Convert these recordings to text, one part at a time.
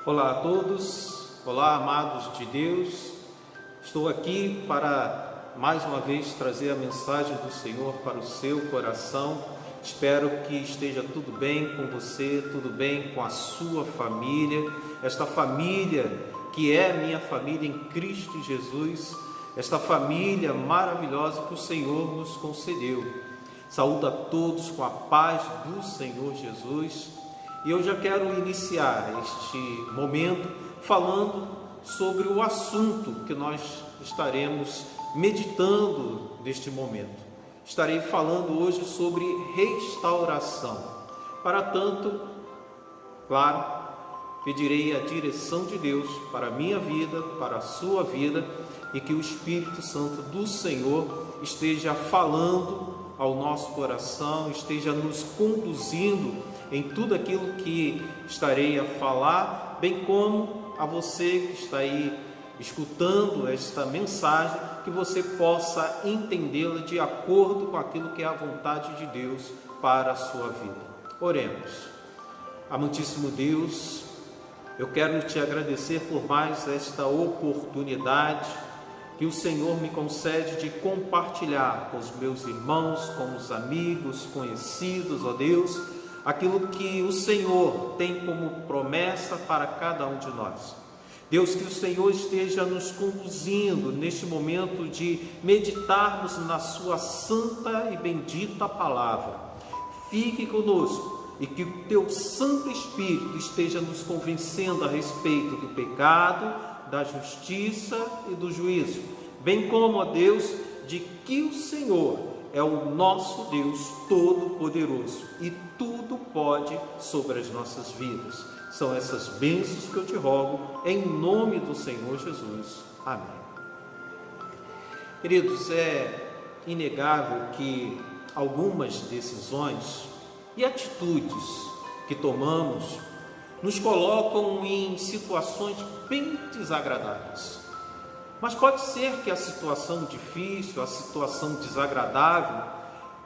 Olá a todos, olá amados de Deus, estou aqui para mais uma vez trazer a mensagem do Senhor para o seu coração. Espero que esteja tudo bem com você, tudo bem com a sua família, esta família que é a minha família em Cristo Jesus, esta família maravilhosa que o Senhor nos concedeu. Saúdo a todos com a paz do Senhor Jesus. E eu já quero iniciar este momento falando sobre o assunto que nós estaremos meditando neste momento. Estarei falando hoje sobre restauração. Para tanto, claro, pedirei a direção de Deus para a minha vida, para a sua vida, e que o Espírito Santo do Senhor esteja falando ao nosso coração, esteja nos conduzindo em tudo aquilo que estarei a falar, bem como a você que está aí escutando esta mensagem, que você possa entendê-la de acordo com aquilo que é a vontade de Deus para a sua vida. Oremos. Amantíssimo Deus, eu quero te agradecer por mais esta oportunidade que o Senhor me concede de compartilhar com os meus irmãos, com os amigos, conhecidos, ó Deus, aquilo que o Senhor tem como promessa para cada um de nós. Deus, que o Senhor esteja nos conduzindo neste momento de meditarmos na sua santa e bendita palavra. Fique conosco e que o teu Santo Espírito esteja nos convencendo a respeito do pecado, da justiça e do juízo, bem como, ó Deus, de que o Senhor é o nosso Deus Todo-Poderoso e tudo pode sobre as nossas vidas. São essas bênçãos que eu te rogo, em nome do Senhor Jesus. Amém. Queridos, é inegável que algumas decisões e atitudes que tomamos nos colocam em situações bem desagradáveis. Mas pode ser que a situação difícil, a situação desagradável,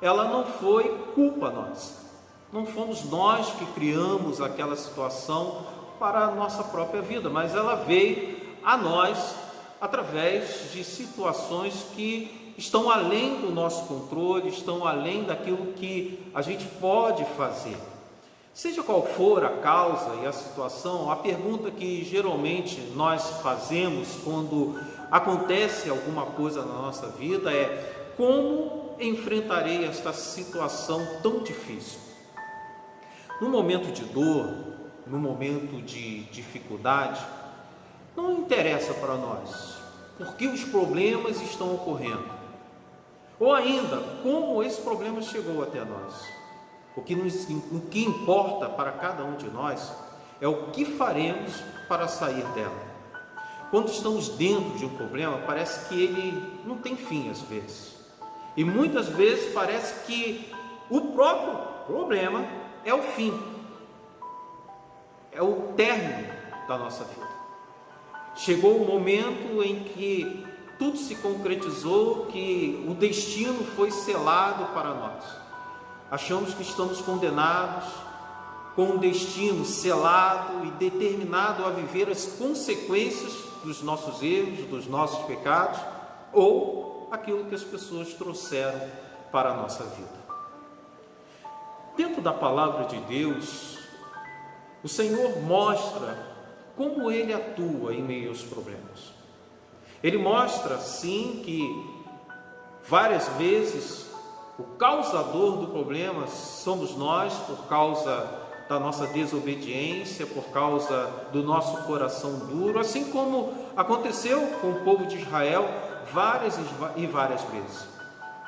ela não foi culpa nossa. Não fomos nós que criamos aquela situação para a nossa própria vida, mas ela veio a nós através de situações que estão além do nosso controle, estão além daquilo que a gente pode fazer. Seja qual for a causa e a situação, a pergunta que geralmente nós fazemos quando acontece alguma coisa na nossa vida é: como enfrentarei esta situação tão difícil? No momento de dor, no momento de dificuldade, não interessa para nós por que os problemas estão ocorrendo, ou ainda como esse problema chegou até nós. O que importa para cada um de nós é o que faremos para sair dela. Quando estamos dentro de um problema, parece que ele não tem fim às vezes. E muitas vezes parece que o próprio problema é o fim, é o término da nossa vida. Chegou o momento em que tudo se concretizou, que o destino foi selado para nós. Achamos que estamos condenados, com um destino selado e determinado a viver as consequências dos nossos erros, dos nossos pecados, ou aquilo que as pessoas trouxeram para a nossa vida. Dentro da palavra de Deus, o Senhor mostra como Ele atua em meio aos problemas. Ele mostra, sim, que várias vezes o causador do problema somos nós, por causa da nossa desobediência, por causa do nosso coração duro, assim como aconteceu com o povo de Israel várias e várias vezes.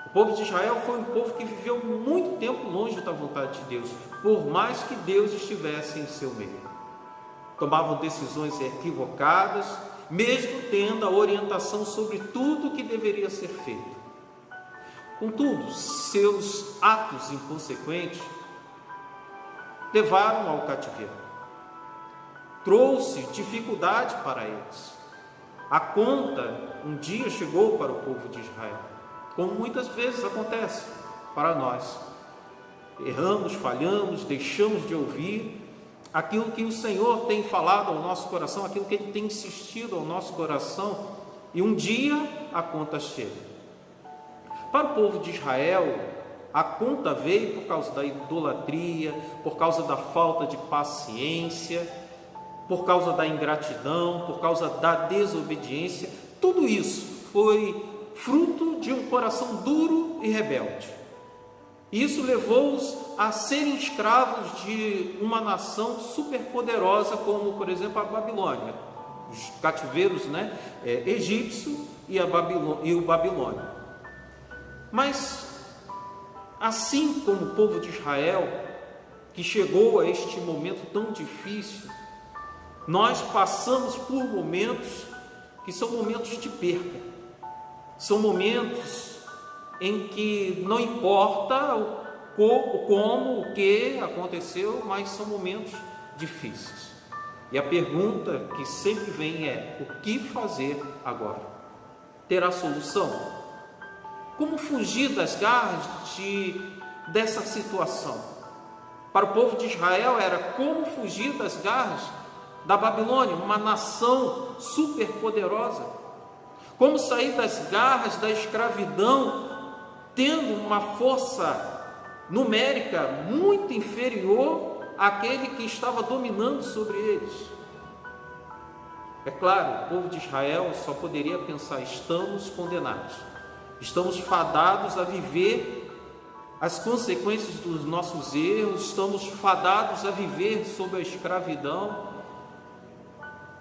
O povo de Israel foi um povo que viveu muito tempo longe da vontade de Deus, por mais que Deus estivesse em seu meio. Tomavam decisões equivocadas, mesmo tendo a orientação sobre tudo o que deveria ser feito. Contudo, seus atos inconsequentes levaram ao cativeiro. Trouxe dificuldade para eles. A conta um dia chegou para o povo de Israel, como muitas vezes acontece para nós. Erramos, falhamos, deixamos de ouvir aquilo que o Senhor tem falado ao nosso coração, aquilo que Ele tem insistido ao nosso coração, e um dia a conta chega. Para o povo de Israel, a conta veio por causa da idolatria, por causa da falta de paciência, por causa da ingratidão, por causa da desobediência. Tudo isso foi fruto de um coração duro e rebelde. Isso levou-os a serem escravos de uma nação superpoderosa, como, por exemplo, a Babilônia, os cativeiros, egípcio e o babilônio. Mas, assim como o povo de Israel, que chegou a este momento tão difícil, nós passamos por momentos que são momentos de perca, são momentos em que não importa como, o que aconteceu, mas são momentos difíceis. E a pergunta que sempre vem é: o que fazer agora? Terá solução? Como fugir das garras dessa situação? Para o povo de Israel era como fugir das garras da Babilônia, uma nação superpoderosa. Como sair das garras da escravidão, tendo uma força numérica muito inferior àquele que estava dominando sobre eles. É claro, o povo de Israel só poderia pensar: estamos condenados, estamos fadados a viver as consequências dos nossos erros, estamos fadados a viver sob a escravidão.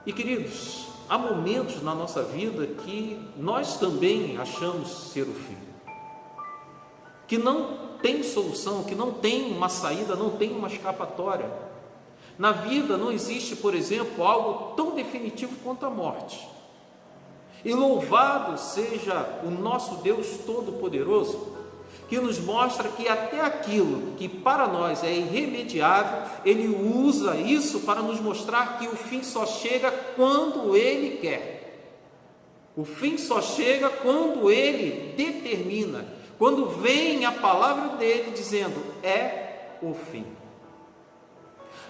E queridos, há momentos na nossa vida que nós também achamos ser o fim, que não tem solução, que não tem uma saída, não tem uma escapatória. Na vida não existe, por exemplo, algo tão definitivo quanto a morte. E louvado seja o nosso Deus Todo-Poderoso, que nos mostra que até aquilo que para nós é irremediável, Ele usa isso para nos mostrar que o fim só chega quando Ele quer. O fim só chega quando Ele determina, quando vem a palavra dele dizendo: é o fim.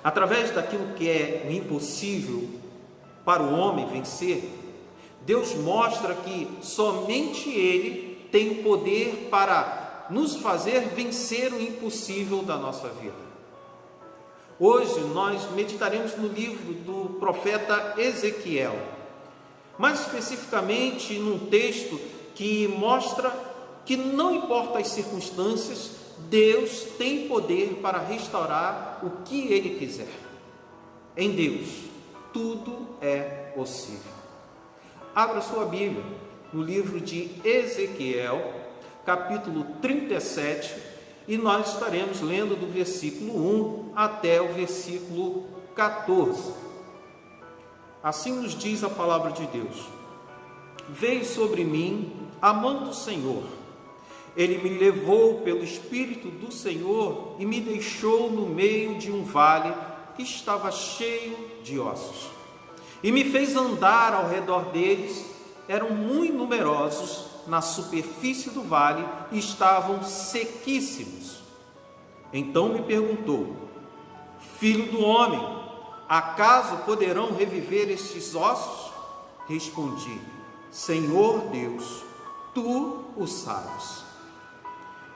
Através daquilo que é impossível para o homem vencer, Deus mostra que somente Ele tem o poder para nos fazer vencer o impossível da nossa vida. Hoje nós meditaremos no livro do profeta Ezequiel, mais especificamente num texto que mostra que não importa as circunstâncias, Deus tem poder para restaurar o que Ele quiser. Em Deus, tudo é possível. Abra sua Bíblia no livro de Ezequiel, capítulo 37, e nós estaremos lendo do versículo 1 até o versículo 14. Assim nos diz a palavra de Deus: veio sobre mim a mão do Senhor, Ele me levou pelo Espírito do Senhor e me deixou no meio de um vale que estava cheio de ossos, e me fez andar ao redor deles. Eram muito numerosos na superfície do vale e estavam sequíssimos. Então me perguntou: filho do homem, acaso poderão reviver estes ossos? Respondi: Senhor Deus, tu o sabes.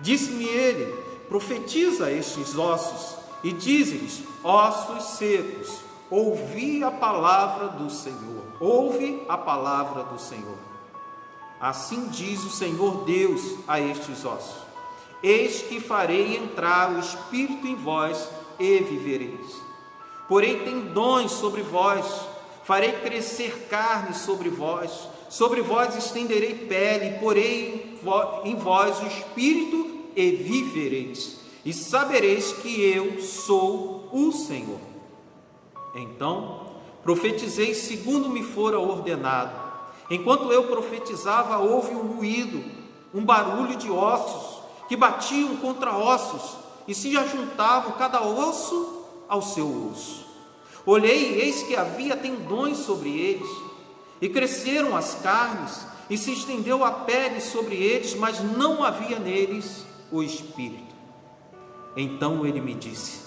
Disse-me ele: profetiza a estes ossos e dize-lhes: ossos secos, ouvi a palavra do Senhor. Ouve a palavra do Senhor. Assim diz o Senhor Deus a estes ossos: eis que farei entrar o Espírito em vós e vivereis. Porém tendões sobre vós, farei crescer carne sobre vós estenderei pele, porei em vós o Espírito e vivereis, e sabereis que eu sou o Senhor. Então profetizei segundo me fora ordenado. Enquanto eu profetizava, houve um ruído, um barulho de ossos que batiam contra ossos e se ajuntavam cada osso ao seu osso. Olhei e eis que havia tendões sobre eles, e cresceram as carnes, e se estendeu a pele sobre eles, mas não havia neles o Espírito. Então ele me disse: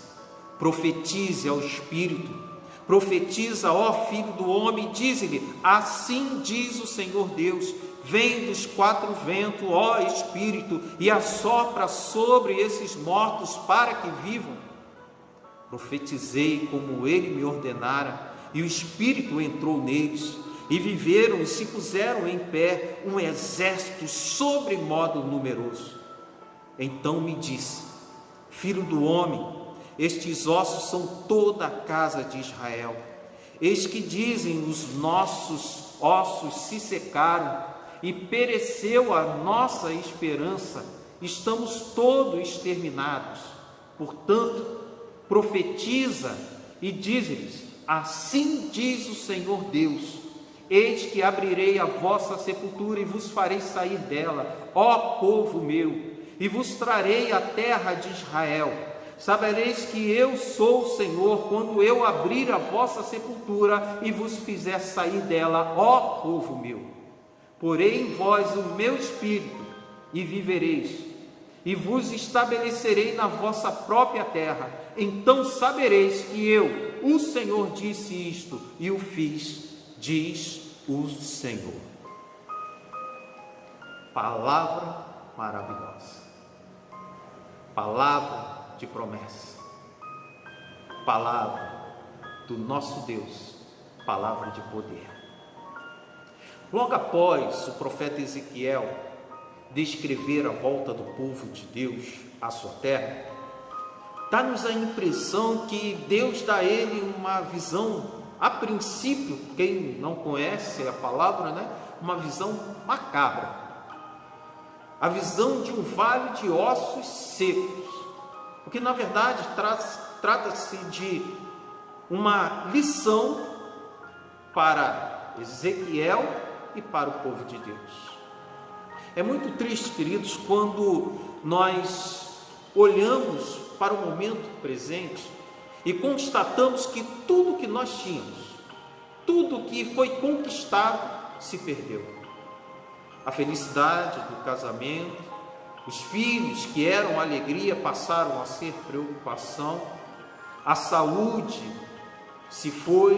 profetize ao Espírito, profetiza, ó filho do homem, dize-lhe: assim diz o Senhor Deus, vem dos quatro ventos, ó Espírito, e assopra sobre esses mortos para que vivam. Profetizei como ele me ordenara, e o Espírito entrou neles, e viveram e se puseram em pé um exército sobremodo numeroso. Então me disse: filho do homem, estes ossos são toda a casa de Israel. Eis que dizem: os nossos ossos se secaram, e pereceu a nossa esperança, estamos todos exterminados. Portanto, profetiza e diz-lhes: assim diz o Senhor Deus, eis que abrirei a vossa sepultura e vos farei sair dela, ó povo meu, e vos trarei a terra de Israel. Sabereis que eu sou o Senhor, quando eu abrir a vossa sepultura e vos fizer sair dela, ó povo meu. Porei em vós o meu espírito, e vivereis, e vos estabelecerei na vossa própria terra. Então sabereis que eu, o Senhor, disse isto e o fiz, diz o Senhor. Palavra maravilhosa, palavra de promessa, palavra do nosso Deus, palavra de poder. Logo após o profeta Ezequiel descrever a volta do povo de Deus à sua terra, dá-nos a impressão que Deus dá a ele uma visão, a princípio, quem não conhece a palavra, uma visão macabra, a visão de um vale de ossos secos, porque na verdade trata-se de uma lição para Ezequiel e para o povo de Deus. É muito triste, queridos, quando nós olhamos para o momento presente e constatamos que tudo que nós tínhamos, tudo que foi conquistado, se perdeu. A felicidade do casamento, os filhos que eram alegria passaram a ser preocupação, a saúde se foi,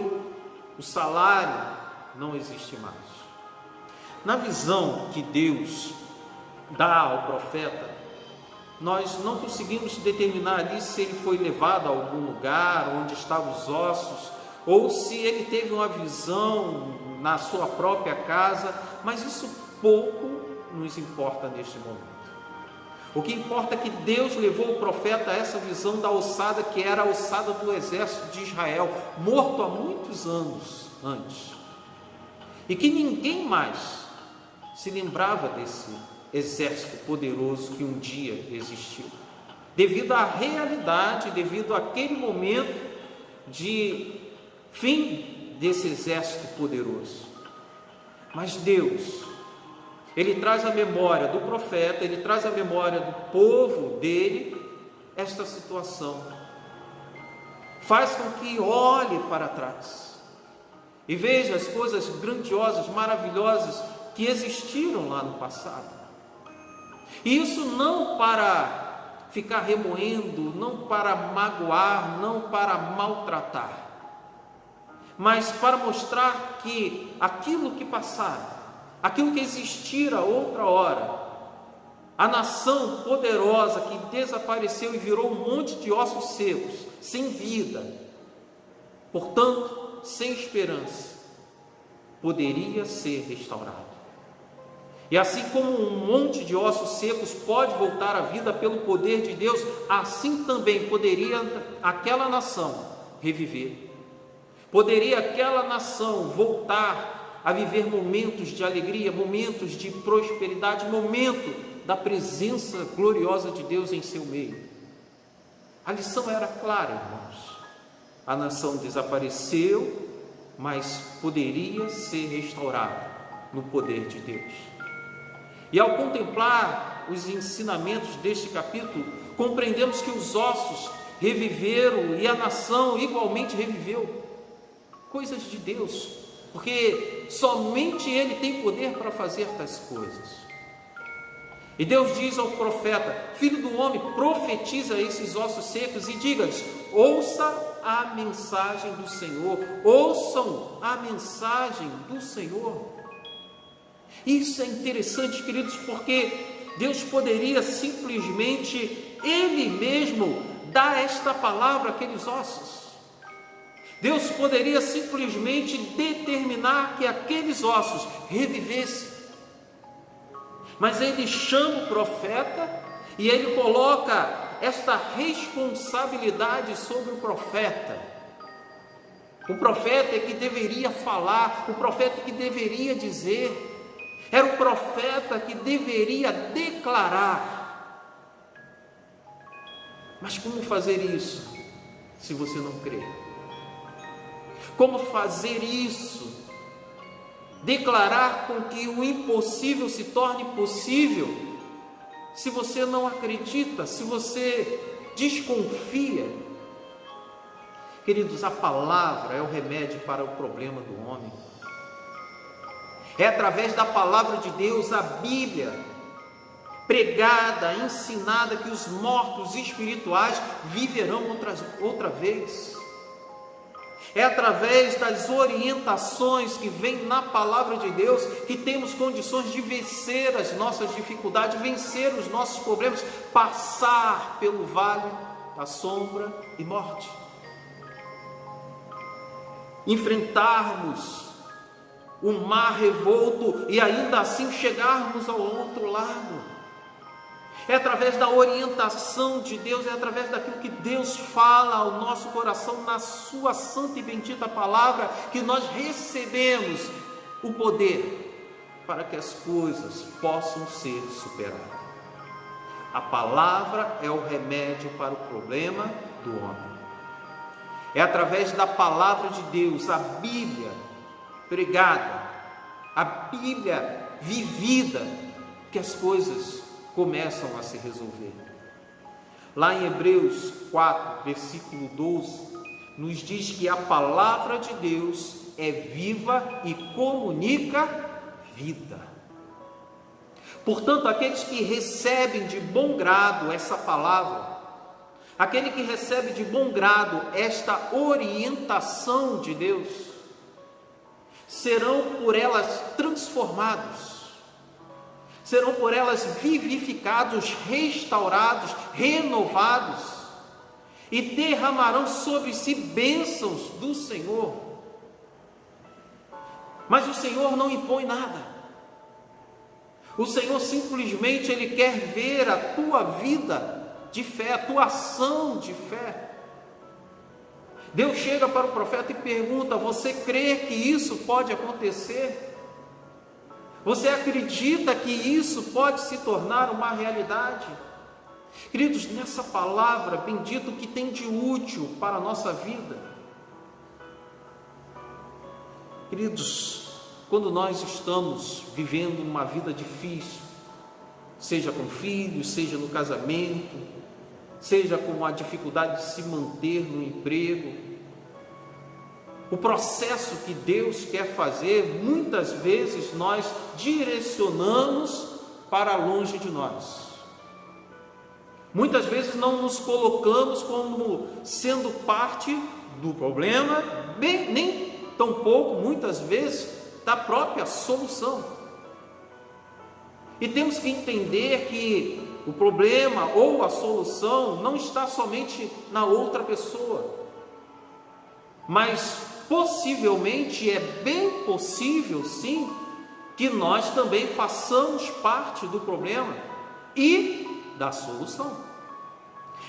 o salário não existe mais. Na visão que Deus dá ao profeta, nós não conseguimos determinar ali se ele foi levado a algum lugar onde estavam os ossos, ou se ele teve uma visão na sua própria casa, mas isso pouco nos importa neste momento. O que importa é que Deus levou o profeta a essa visão da ossada, que era a ossada do exército de Israel, morto há muitos anos antes, e que ninguém mais se lembrava desse exército poderoso que um dia existiu, devido à realidade, devido àquele momento de fim desse exército poderoso. Mas Deus, Ele traz a memória do profeta, Ele traz a memória do povo dele, esta situação, faz com que olhe para trás e veja as coisas grandiosas, maravilhosas que existiram lá no passado. E isso não para ficar remoendo, não para magoar, não para maltratar, mas para mostrar que aquilo que passaram, aquilo que existira outra hora, a nação poderosa que desapareceu e virou um monte de ossos secos, sem vida, portanto, sem esperança, poderia ser restaurado. E assim como um monte de ossos secos pode voltar à vida pelo poder de Deus, assim também poderia aquela nação reviver. Poderia aquela nação voltar a viver momentos de alegria, momentos de prosperidade, momento da presença gloriosa de Deus em seu meio. A lição era clara, irmãos. A nação desapareceu, mas poderia ser restaurada no poder de Deus. E ao contemplar os ensinamentos deste capítulo, compreendemos que os ossos reviveram e a nação igualmente reviveu. Coisas de Deus, porque somente Ele tem poder para fazer tais coisas. E Deus diz ao profeta: filho do homem, profetiza a esses ossos secos e diga-lhes: ouça a mensagem do Senhor, ouçam a mensagem do Senhor. Isso é interessante, queridos, porque Deus poderia simplesmente, Ele mesmo, dar esta palavra àqueles ossos. Deus poderia simplesmente determinar que aqueles ossos revivessem. Mas Ele chama o profeta e Ele coloca esta responsabilidade sobre o profeta. O profeta é que deveria falar, o profeta que deveria dizer. Era o profeta que deveria declarar. Mas como fazer isso se você não crê? Como fazer isso? Declarar com que o impossível se torne possível, se você não acredita, se você desconfia. Queridos, a palavra é o remédio para o problema do homem. É através da palavra de Deus, a Bíblia, pregada, ensinada, que os mortos espirituais viverão outra vez. É através das orientações que vêm na palavra de Deus que temos condições de vencer as nossas dificuldades, vencer os nossos problemas, passar pelo vale da sombra e morte. Enfrentarmos o mar revolto e ainda assim chegarmos ao outro lado. É através da orientação de Deus, é através daquilo que Deus fala ao nosso coração na sua santa e bendita palavra que nós recebemos o poder para que as coisas possam ser superadas. A palavra é o remédio para o problema do homem. É através da palavra de Deus, a Bíblia pregada, a Bíblia vivida, que as coisas começam a se resolver. Lá em Hebreus 4, versículo 12, nos diz que a palavra de Deus é viva e comunica vida. Portanto, aqueles que recebem de bom grado essa palavra, aquele que recebe de bom grado esta orientação de Deus, serão por elas transformados, serão por elas vivificados, restaurados, renovados, e derramarão sobre si bênçãos do Senhor. Mas o Senhor não impõe nada. O Senhor simplesmente Ele quer ver a tua vida de fé, a tua ação de fé. Deus chega para o profeta e pergunta: você crê que isso pode acontecer? Você acredita que isso pode se tornar uma realidade? Queridos, nessa palavra, bendito que tem de útil para a nossa vida. Queridos, quando nós estamos vivendo uma vida difícil, seja com filhos, seja no casamento, seja com a dificuldade de se manter no emprego, o processo que Deus quer fazer, muitas vezes nós direcionamos para longe de nós. Muitas vezes não nos colocamos como sendo parte do problema, nem tampouco, muitas vezes, da própria solução. E temos que entender que o problema ou a solução não está somente na outra pessoa, mas possivelmente, é bem possível sim, que nós também façamos parte do problema e da solução.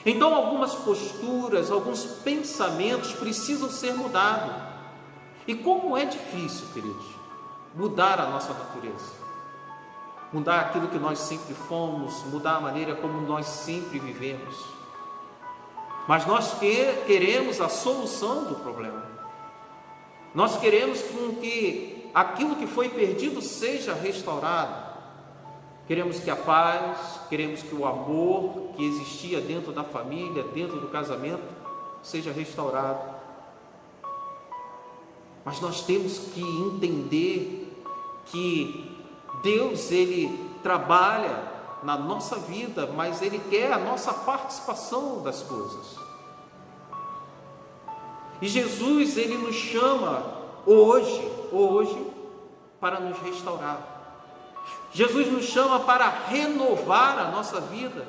Então algumas posturas, alguns pensamentos precisam ser mudados. E como é difícil, queridos, mudar a nossa natureza, mudar aquilo que nós sempre fomos, mudar a maneira como nós sempre vivemos. Mas nós queremos a solução do problema. Nós queremos que aquilo que foi perdido seja restaurado. Queremos que a paz, queremos que o amor que existia dentro da família, dentro do casamento, seja restaurado. Mas nós temos que entender que Deus, Ele trabalha na nossa vida, mas Ele quer a nossa participação das coisas. E Jesus, ele nos chama hoje, para nos restaurar. Jesus nos chama para renovar a nossa vida.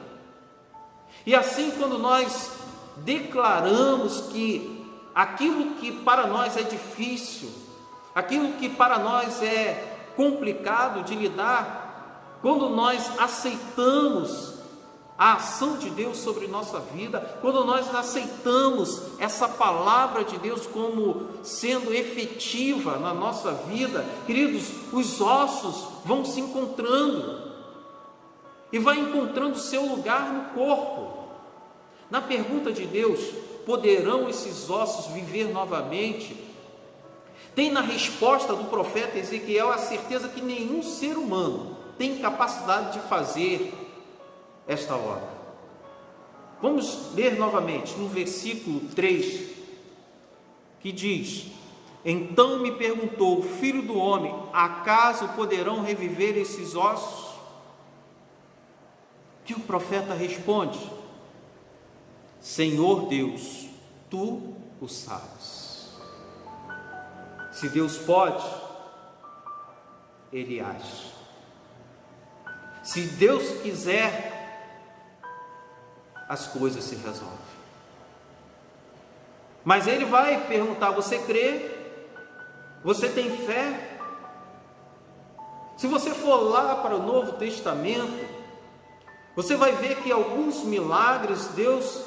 E assim, quando nós declaramos que aquilo que para nós é difícil, aquilo que para nós é complicado de lidar, quando nós aceitamos a ação de Deus sobre nossa vida, quando nós aceitamos essa palavra de Deus como sendo efetiva na nossa vida, queridos, os ossos vão se encontrando e vai encontrando seu lugar no corpo. Na pergunta de Deus, poderão esses ossos viver novamente? Tem na resposta do profeta Ezequiel a certeza que nenhum ser humano tem capacidade de fazer esta obra. Vamos ler novamente no versículo 3, que diz: então me perguntou o filho do homem, acaso poderão reviver esses ossos? Que o profeta responde: Senhor Deus, tu o sabes. Se Deus pode, Ele age. Se Deus quiser, as coisas se resolvem. Mas Ele vai perguntar: você crê? Você tem fé? Se você for lá para o Novo Testamento, você vai ver que alguns milagres Deus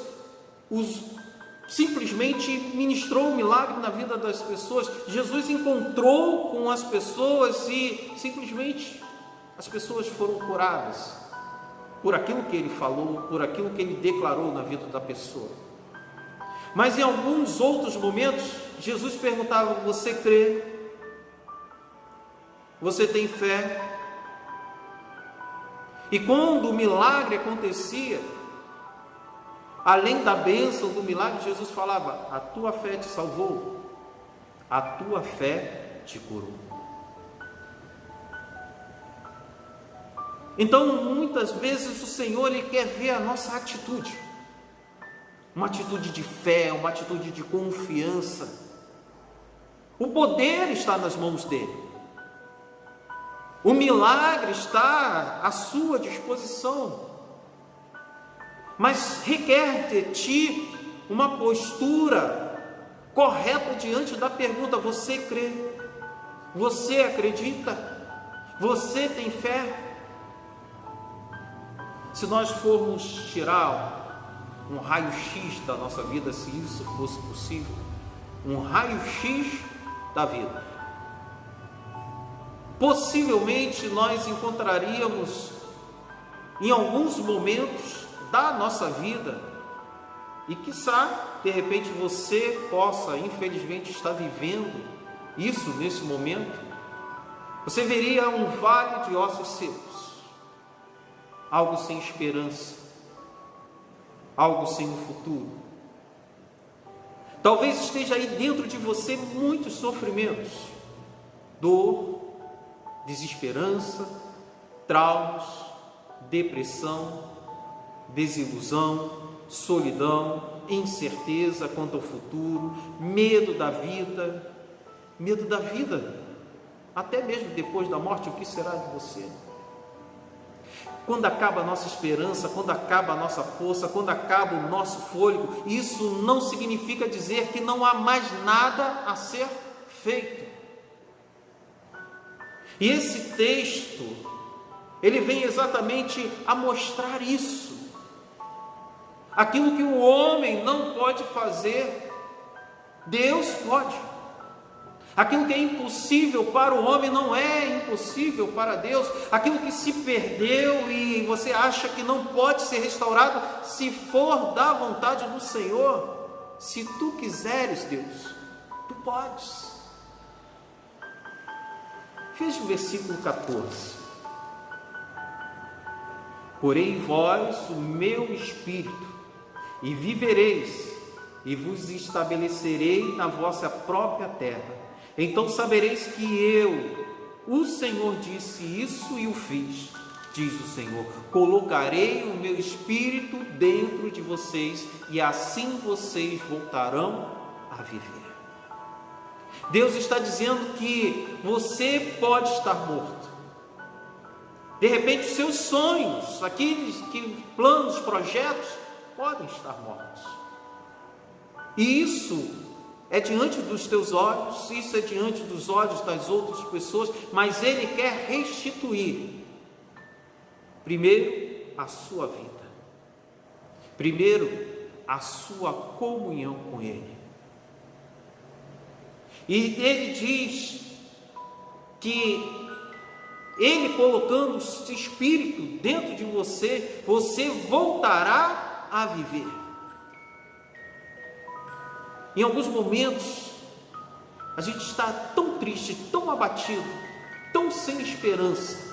simplesmente ministrou um milagre na vida das pessoas. Jesus encontrou com as pessoas e simplesmente as pessoas foram curadas por aquilo que Ele falou, por aquilo que Ele declarou na vida da pessoa. Mas em alguns outros momentos, Jesus perguntava: você crê? Você tem fé? E quando o milagre acontecia, além da bênção do milagre, Jesus falava: a tua fé te salvou, a tua fé te curou. Então, muitas vezes o Senhor, Ele quer ver a nossa atitude, uma atitude de fé, uma atitude de confiança. O poder está nas mãos dEle, o milagre está à sua disposição, mas requer de ti uma postura correta diante da pergunta: você crê? Você acredita? Você tem fé? Se nós formos tirar um raio-x da nossa vida, se isso fosse possível, um raio-x da vida, possivelmente nós encontraríamos em alguns momentos da nossa vida, e quiçá, de repente você possa, infelizmente, estar vivendo isso nesse momento, você veria um vale de ossos secos, algo sem esperança, algo sem um futuro. Talvez esteja aí dentro de você muitos sofrimentos, dor, desesperança, traumas, depressão, desilusão, solidão, incerteza quanto ao futuro, medo da vida, até mesmo depois da morte. O que será de você? Quando acaba a nossa esperança, quando acaba a nossa força, quando acaba o nosso fôlego, isso não significa dizer que não há mais nada a ser feito. E esse texto, ele vem exatamente a mostrar isso. Aquilo que o homem não pode fazer, Deus pode. Aquilo que é impossível para o homem não é impossível para Deus. Aquilo que se perdeu e você acha que não pode ser restaurado, se for da vontade do Senhor, se tu quiseres, Deus, tu podes. Veja o versículo 14: porém vós o meu espírito, e vivereis, e vos estabelecerei na vossa própria terra. Então sabereis que eu, o Senhor, disse isso e o fiz, diz o Senhor. Colocarei o meu espírito dentro de vocês, e assim vocês voltarão a viver. Deus está dizendo que você pode estar morto. De repente, os seus sonhos, aqueles planos, projetos, podem estar mortos. E isso é diante dos teus olhos, isso é diante dos olhos das outras pessoas, mas Ele quer restituir, primeiro, a sua vida. Primeiro, a sua comunhão com Ele. E Ele diz que Ele colocando esse Espírito dentro de você, você voltará a viver. Em alguns momentos, a gente está tão triste, tão abatido, tão sem esperança,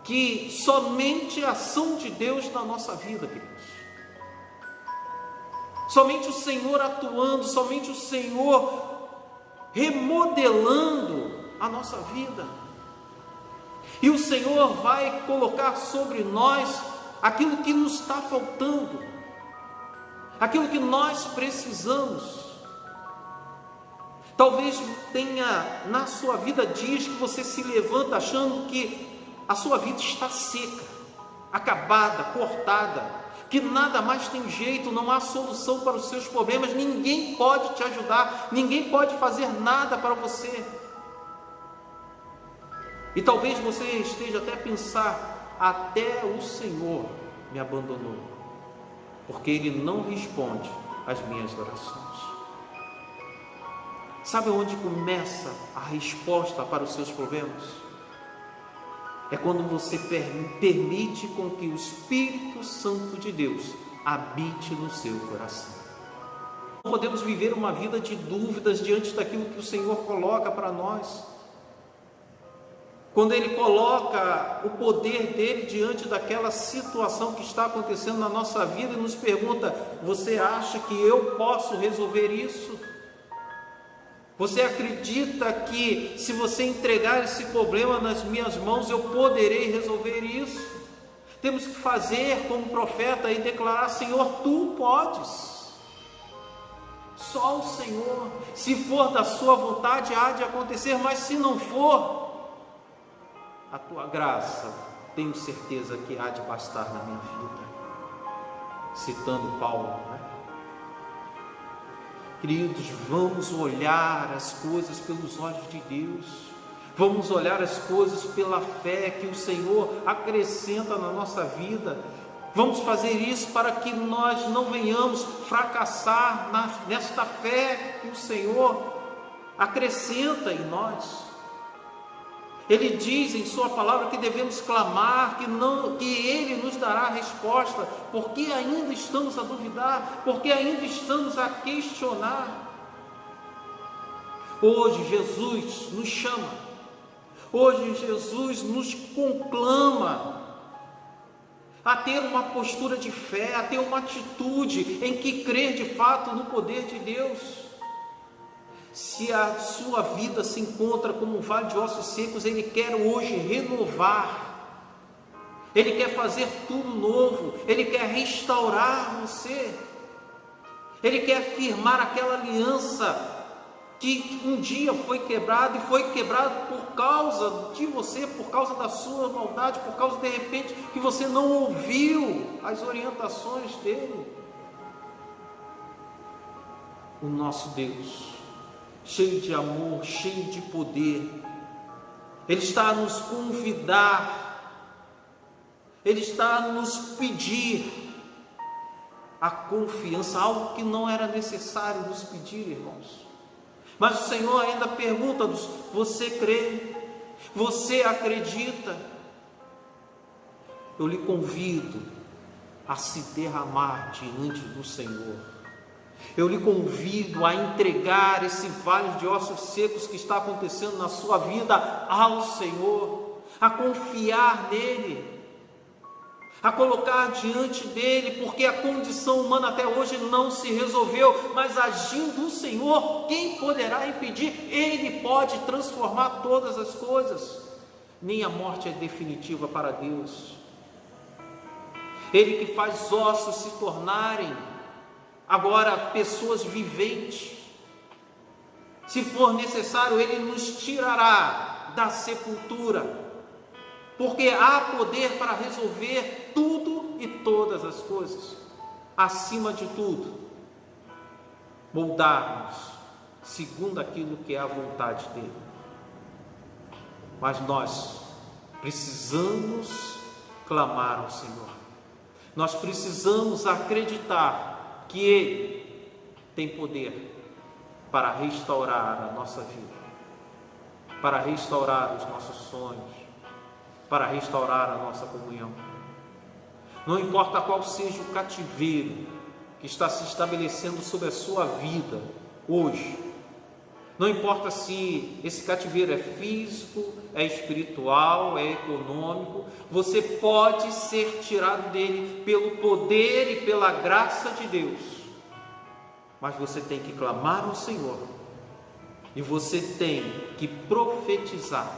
que somente a ação de Deus na nossa vida, queridos, somente o Senhor atuando, somente o Senhor remodelando a nossa vida, e o Senhor vai colocar sobre nós aquilo que nos está faltando, aquilo que nós precisamos. Talvez tenha na sua vida dias que você se levanta achando que a sua vida está seca, acabada, cortada, que nada mais tem jeito, não há solução para os seus problemas, ninguém pode te ajudar, ninguém pode fazer nada para você. E talvez você esteja até a pensar, até o Senhor me abandonou, porque Ele não responde às minhas orações. Sabe onde começa a resposta para os seus problemas? É quando você permite com que o Espírito Santo de Deus habite no seu coração. Não podemos viver uma vida de dúvidas diante daquilo que o Senhor coloca para nós. Quando Ele coloca o poder dEle diante daquela situação que está acontecendo na nossa vida e nos pergunta, você acha que eu posso resolver isso? Você acredita que se você entregar esse problema nas minhas mãos, eu poderei resolver isso? Temos que fazer como profeta e declarar, Senhor, Tu podes. Só o Senhor, se for da Sua vontade, há de acontecer, mas se não for, a Tua graça, tenho certeza que há de bastar na minha vida. Citando Paulo, né? Queridos, vamos olhar as coisas pelos olhos de Deus, vamos olhar as coisas pela fé que o Senhor acrescenta na nossa vida, vamos fazer isso para que nós não venhamos fracassar nesta fé que o Senhor acrescenta em nós. Ele diz em sua palavra que devemos clamar, que Ele nos dará a resposta, porque ainda estamos a duvidar, porque ainda estamos a questionar. Hoje Jesus nos chama, hoje Jesus nos conclama a ter uma postura de fé, a ter uma atitude em que crer de fato no poder de Deus. Se a sua vida se encontra como um vale de ossos secos, Ele quer hoje renovar, Ele quer fazer tudo novo, Ele quer restaurar você, Ele quer firmar aquela aliança que um dia foi quebrada e foi quebrado por causa de você, por causa da sua maldade, por causa de repente que você não ouviu as orientações dEle. O nosso Deus, cheio de amor, cheio de poder, Ele está a nos convidar, Ele está a nos pedir a confiança, algo que não era necessário nos pedir, irmãos. Mas o Senhor ainda pergunta-nos, você crê? Você acredita? Eu lhe convido a se derramar diante do Senhor. Eu lhe convido a entregar esse vale de ossos secos que está acontecendo na sua vida ao Senhor, a confiar nele, a colocar diante dele, porque a condição humana até hoje não se resolveu, mas agindo o Senhor, quem poderá impedir? Ele pode transformar todas as coisas. Nem a morte é definitiva para Deus. Ele que faz ossos se tornarem agora pessoas viventes. Se for necessário, Ele nos tirará da sepultura, porque há poder para resolver tudo e todas as coisas. Acima de tudo, moldar-nos segundo aquilo que é a vontade dEle. Mas nós precisamos clamar ao Senhor. Nós precisamos acreditar que Ele tem poder para restaurar a nossa vida, para restaurar os nossos sonhos, para restaurar a nossa comunhão. Não importa qual seja o cativeiro que está se estabelecendo sobre a sua vida hoje, não importa se esse cativeiro é físico, é espiritual, é econômico, você pode ser tirado dele pelo poder e pela graça de Deus. Mas você tem que clamar ao Senhor e você tem que profetizar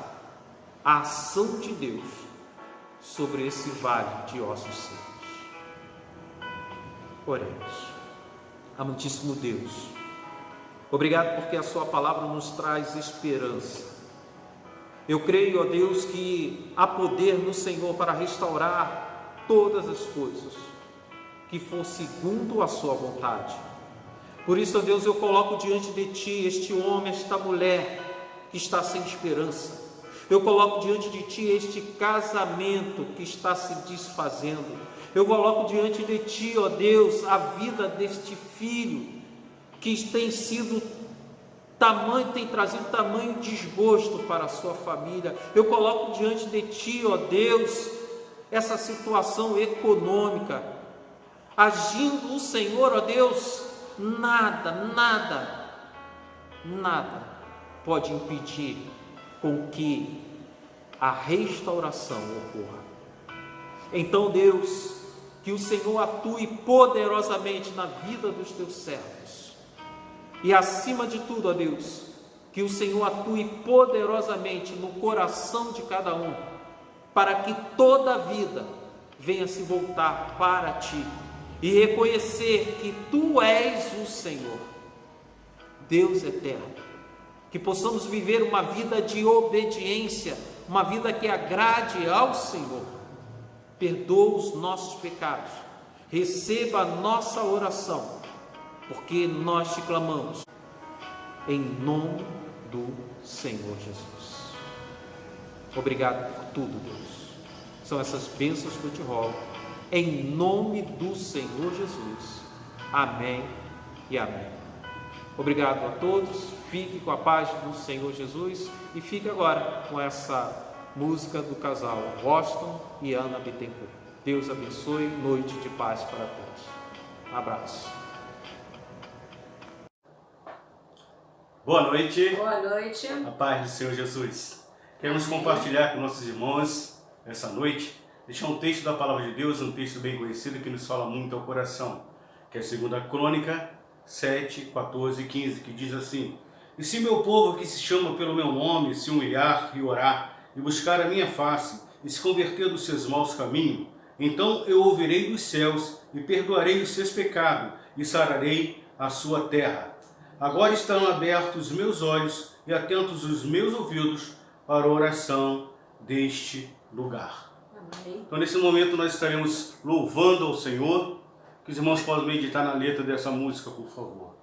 a ação de Deus sobre esse vale de ossos secos. Oremos. Amantíssimo Deus, obrigado porque a sua palavra nos traz esperança. Eu creio, ó Deus, que há poder no Senhor para restaurar todas as coisas que for segundo a sua vontade. Por isso, ó Deus, eu coloco diante de Ti este homem, esta mulher que está sem esperança. Eu coloco diante de Ti este casamento que está se desfazendo. Eu coloco diante de Ti, ó Deus, a vida deste filho que tem trazido tamanho desgosto para a sua família. Eu coloco diante de Ti, ó Deus, essa situação econômica. Agindo o Senhor, ó Deus, nada pode impedir com que a restauração ocorra. Então, Deus, que o Senhor atue poderosamente na vida dos teus servos. E acima de tudo, ó Deus, que o Senhor atue poderosamente no coração de cada um, para que toda a vida venha se voltar para Ti e reconhecer que Tu és o Senhor, Deus eterno. Que possamos viver uma vida de obediência, uma vida que agrade ao Senhor. Perdoa os nossos pecados, receba a nossa oração, porque nós Te clamamos em nome do Senhor Jesus. Obrigado por tudo, Deus. São essas bênçãos que eu Te rogo, em nome do Senhor Jesus. Amém e amém. Obrigado a todos, fique com a paz do Senhor Jesus e fique agora com essa música do casal Washington e Ana Bittencourt. Deus abençoe, noite de paz para todos. Um abraço. Boa noite. Boa noite. A paz do Senhor Jesus. Queremos compartilhar com nossos irmãos essa noite, deixar um texto da palavra de Deus, um texto bem conhecido que nos fala muito ao coração, que é 2 Crônica 7, 14 e 15, que diz assim: E se meu povo que se chama pelo meu nome se humilhar e orar, e buscar a minha face, e se converter dos seus maus caminhos, então eu ouvirei dos céus, e perdoarei os seus pecados, e sararei a sua terra. Agora estão abertos os meus olhos, e atentos os meus ouvidos, para a oração deste lugar. Amém. Então nesse momento nós estaremos louvando ao Senhor, que os irmãos podem meditar na letra dessa música, por favor.